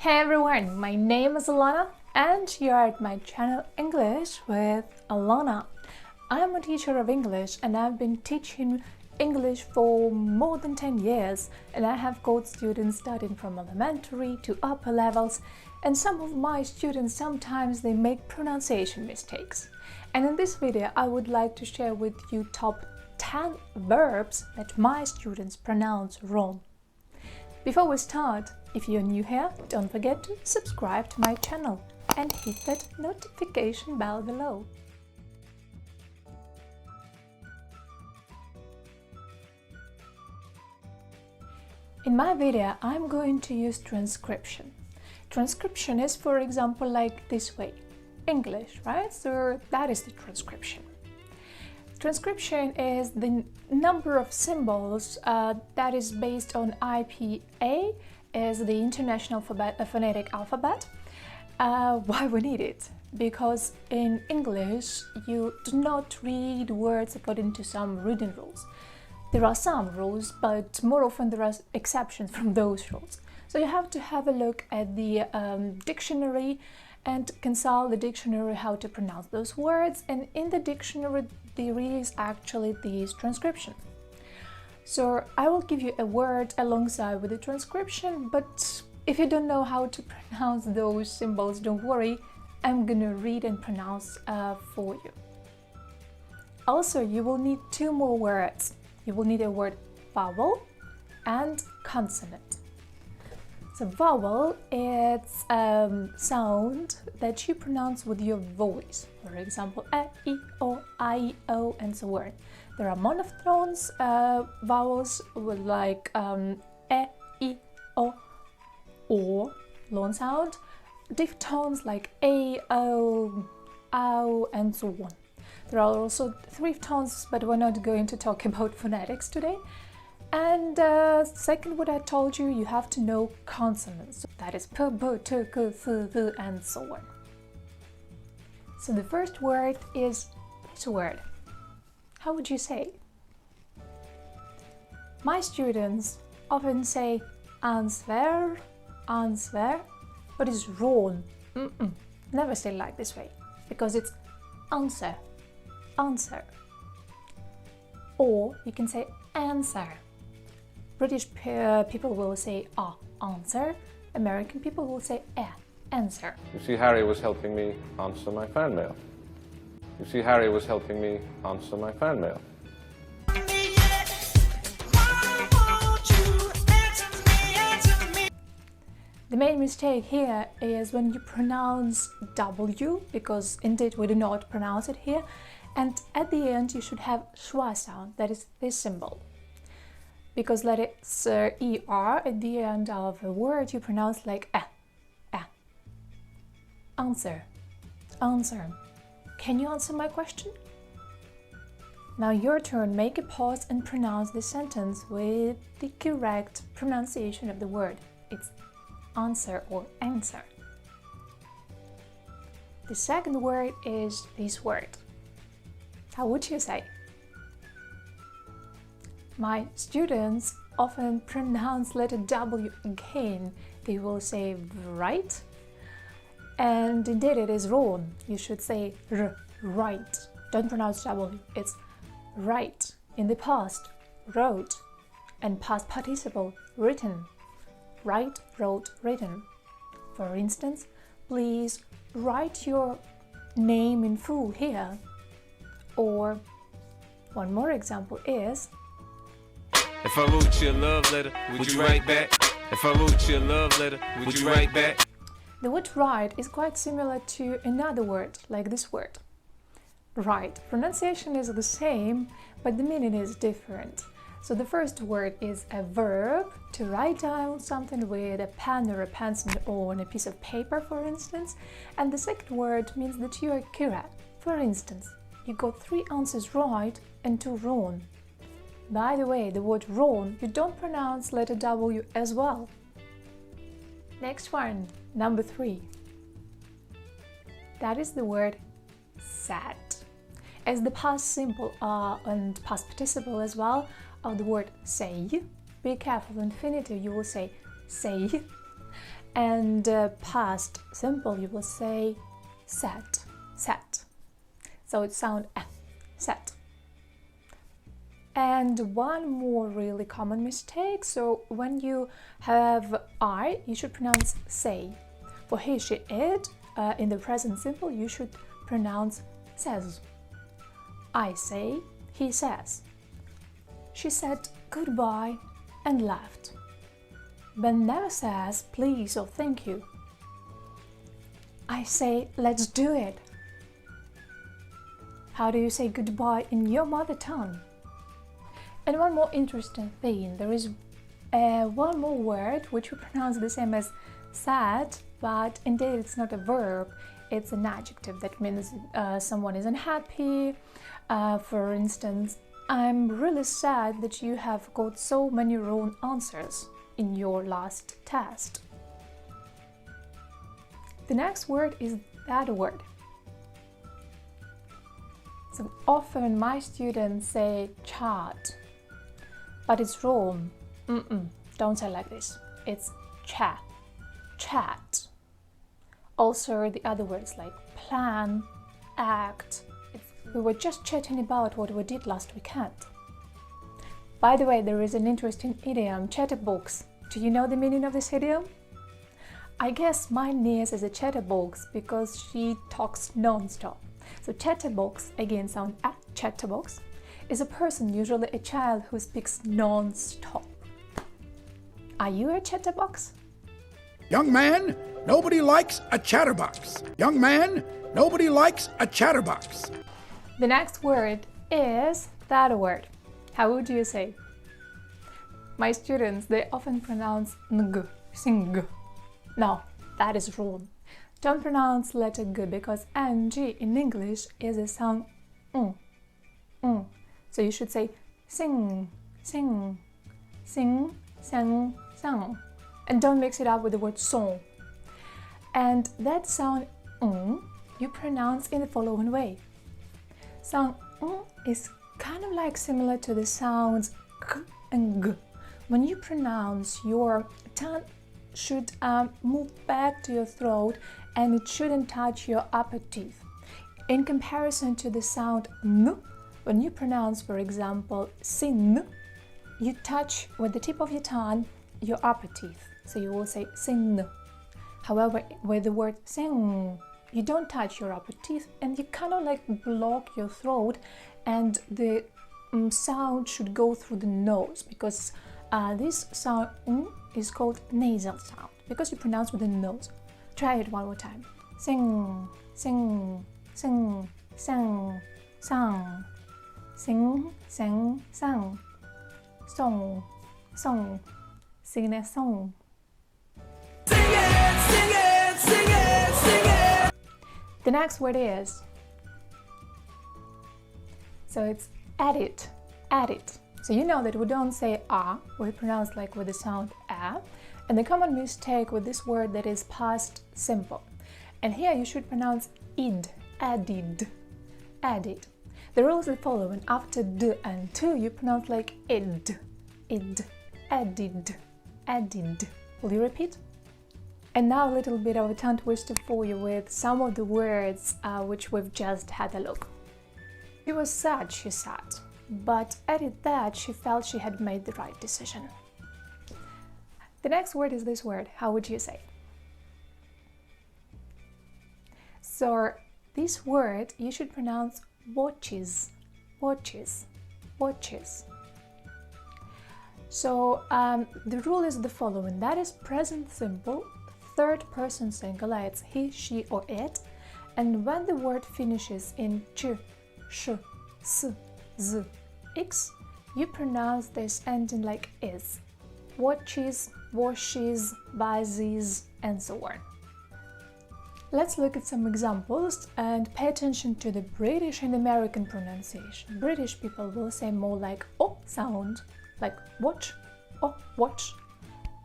Hey everyone, my name is Alona and you're at my channel English with Alona. I'm a teacher of English and I've been teaching English for more than 10 years, and I have got students starting from elementary to upper levels, and some of my students sometimes they make pronunciation mistakes. And in this video I would like to share with you top 10 verbs that my students pronounce wrong. Before we start, if you're new here, don't forget to subscribe to my channel and hit that notification bell below. In my video, I'm going to use transcription. Transcription is, for example, like this way. English, right? So that is the transcription. Transcription is the number of symbols that is based on IPA, as the International Phonetic Alphabet. Why we need it? Because in English you do not read words according to some written rules. There are some rules, but more often there are exceptions from those rules. So you have to have a look at the dictionary and consult the dictionary how to pronounce those words, and in the dictionary there is actually this transcription. So I will give you a word alongside with the transcription, but if you don't know how to pronounce those symbols, don't worry, I'm gonna read and pronounce for you. Also, you will need two more words. You will need a word vowel and consonant. So vowel, it's a sound that you pronounce with your voice. For example, a, I, o, I, o, and so on. There are monophones vowels with like e, I, o, long sound. Diphthongs like a, o, ow, and so on. There are also triphthongs, but we're not going to talk about phonetics today. And second, what I told you, you have to know consonants. That is p, b, t, k, th, th, and so on. So the first word is this word. How would you say? My students often say answer, answer, but it's wrong. Never say it like this way, because it's answer, answer. Or you can say answer. British people will say answer. American people will say answer. You see, Harry was helping me answer my fan mail. You see, Harry was helping me answer my fan mail. The main mistake here is when you pronounce W, because indeed we do not pronounce it here, and at the end you should have schwa sound, that is this symbol. Because letters ER at the end of a word you pronounce like a. Answer, answer. Can you answer my question? Now your turn, make a pause and pronounce the sentence with the correct pronunciation of the word. It's answer or answer. The second word is this word. How would you say? My students often pronounce letter W again. They will say right, and indeed it is wrong. You should say r, right. Don't pronounce W, it's right. In the past, wrote, and past participle, written. Write, wrote, written. For instance, please write your name in full here. Or one more example is, if I wrote you a love letter, would you write back? If I wrote you a love letter, would you write back? The word write is quite similar to another word, like this word. Right. Pronunciation is the same, but the meaning is different. So the first word is a verb, to write down something with a pen or a pencil or on a piece of paper, for instance. And the second word means that you are correct. For instance, you got 3 answers right and 2 wrong. By the way, the word wrong, you don't pronounce letter W as well. Next one, number 3. That is the word sad. As the past simple and past participle as well of the word say. Be careful, infinitive, you will say say. And past simple, you will say sat, sat. So it sounds sat. And one more really common mistake. So when you have I, you should pronounce say. For he, she, it, in the present simple, you should pronounce says. I say, he says. She said goodbye and left, but never says please or thank you. I say, let's do it. How do you say goodbye in your mother tongue? And one more interesting thing, there is one more word which we pronounce the same as sad, but indeed it's not a verb, it's an adjective that means someone is unhappy. For instance, I'm really sad that you have got so many wrong answers in your last test. The next word is that word. So often my students say chat, but it's wrong. Don't say like this. It's chat, chat. Also the other words like plan, act. We were just chatting about what we did last weekend. By the way, there is an interesting idiom, chatterbox. Do you know the meaning of this idiom? I guess my niece is a chatterbox because she talks non-stop. So chatterbox, again sound chatterbox, is a person, usually a child, who speaks non-stop. Are you a chatterbox? Young man, nobody likes a chatterbox. Young man, nobody likes a chatterbox. The next word is that word. How would you say? My students, they often pronounce ng, sing. No, that is wrong. Don't pronounce letter g because ng in English is a sound So you should say sing, sing, sing, sang, sang. And don't mix it up with the word song. And that sound you pronounce in the following way. Sound is kind of like similar to the sounds k and g. When you pronounce, your tongue should move back to your throat and it shouldn't touch your upper teeth. In comparison to the sound n, when you pronounce, for example, sin, you touch with the tip of your tongue your upper teeth. So you will say sin. However, with the word sing, you don't touch your upper teeth and you kind of like block your throat, and the sound should go through the nose because this sound is called nasal sound because you pronounce with the nose. Try it one more time. Sing, sing, sing, sang, sang, sing, sang, sang, song, song, sing a song. Sing it, sing it, sing it, sing it. The next word is, so it's edit, edit. So you know that we don't say we pronounce like with the sound a. And the common mistake with this word that is past simple. And here you should pronounce id, added, added. The rules are the following. After d and t, you pronounce like id, id, added, added. Will you repeat? And now a little bit of a tongue twister for you with some of the words which we've just had a look. She was sad, she said, but added that she felt she had made the right decision. The next word is this word. How would you say it? So this word you should pronounce watches, watches, watches. So the rule is the following. That is present simple, third person singular. It's he, she, or it. And when the word finishes in ch, sh, s, z, x, you pronounce this ending like is. Watches, washes, buys, and so on. Let's look at some examples and pay attention to the British and American pronunciation. British people will say more like O sound, like watch, or watch.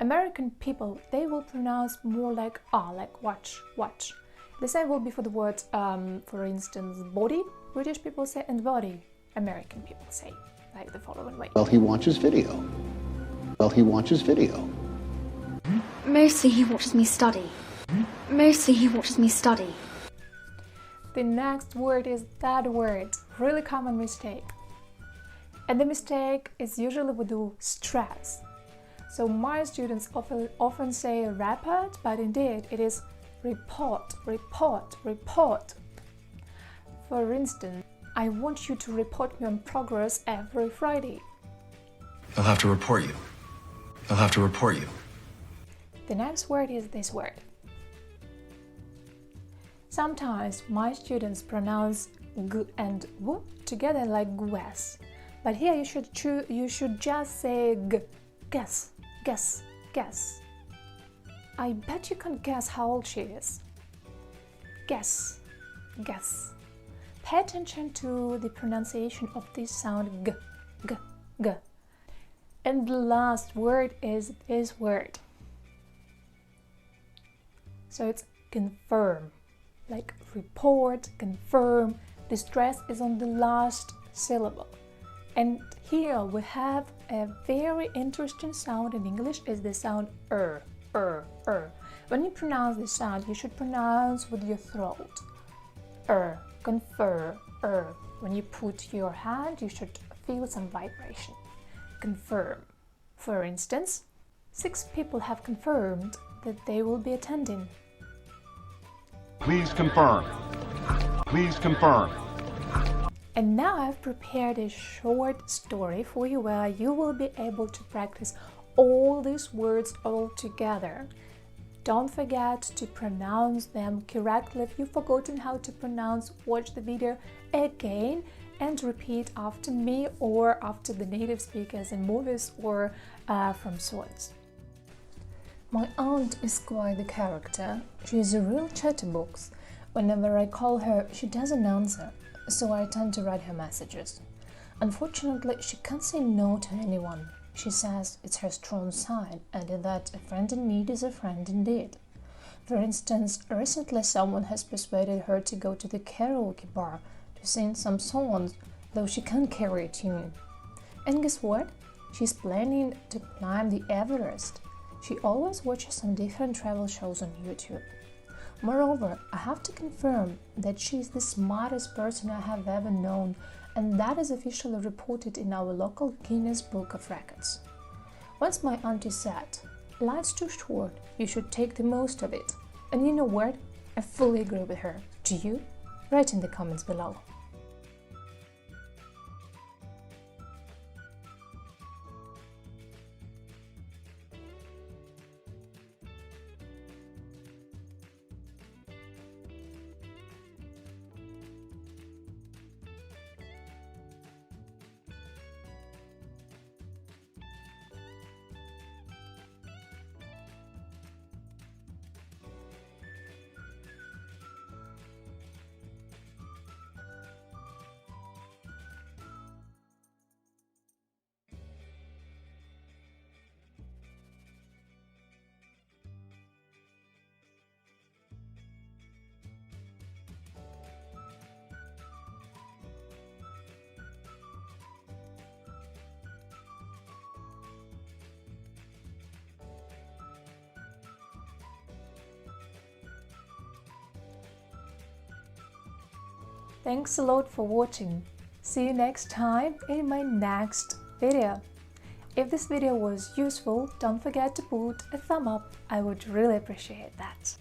American people, they will pronounce more like R, like watch, watch. The same will be for the word, for instance, body. British people say and body. American people say like the following way. Well, he watches video. Well, he watches video. Mostly he watches me study. Mostly he watches me study. The next word is that word, really common mistake. And the mistake is usually with the stress. So my students often say report, but indeed it is report, report, report. For instance, I want you to report me on progress every Friday. They'll have to report you. They'll have to report you. The next word is this word. Sometimes my students pronounce g and w together like guess, but here you should just say g, guess, guess, guess. I bet you can guess how old she is. Guess, guess. Pay attention to the pronunciation of this sound g, g, g. And the last word is this word. So it's confirm. Like report, confirm, the stress is on the last syllable. And here we have a very interesting sound in English, is the sound er. When you pronounce this sound, you should pronounce with your throat. Confirm, When you put your hand, you should feel some vibration. Confirm. For instance, 6 people have confirmed that they will be attending. Please confirm. Please confirm. And now I've prepared a short story for you where you will be able to practice all these words all together. Don't forget to pronounce them correctly. If you've forgotten how to pronounce, watch the video again and repeat after me or after the native speakers in movies or from songs. My aunt is quite the character. She is a real chatterbox. Whenever I call her, she doesn't answer, so I tend to write her messages. Unfortunately, she can't say no to anyone. She says it's her strong side, and that a friend in need is a friend indeed. For instance, recently someone has persuaded her to go to the karaoke bar to sing some songs, though she can't carry a tune. And guess what? She's planning to climb the Everest. She always watches some different travel shows on YouTube. Moreover, I have to confirm that she is the smartest person I have ever known, and that is officially reported in our local Guinness Book of Records. Once my auntie said, "Life's too short, you should take the most of it." And you know what? I fully agree with her. Do you? Write in the comments below. Thanks a lot for watching. See you next time in my next video. If this video was useful, don't forget to put a thumb up. I would really appreciate that.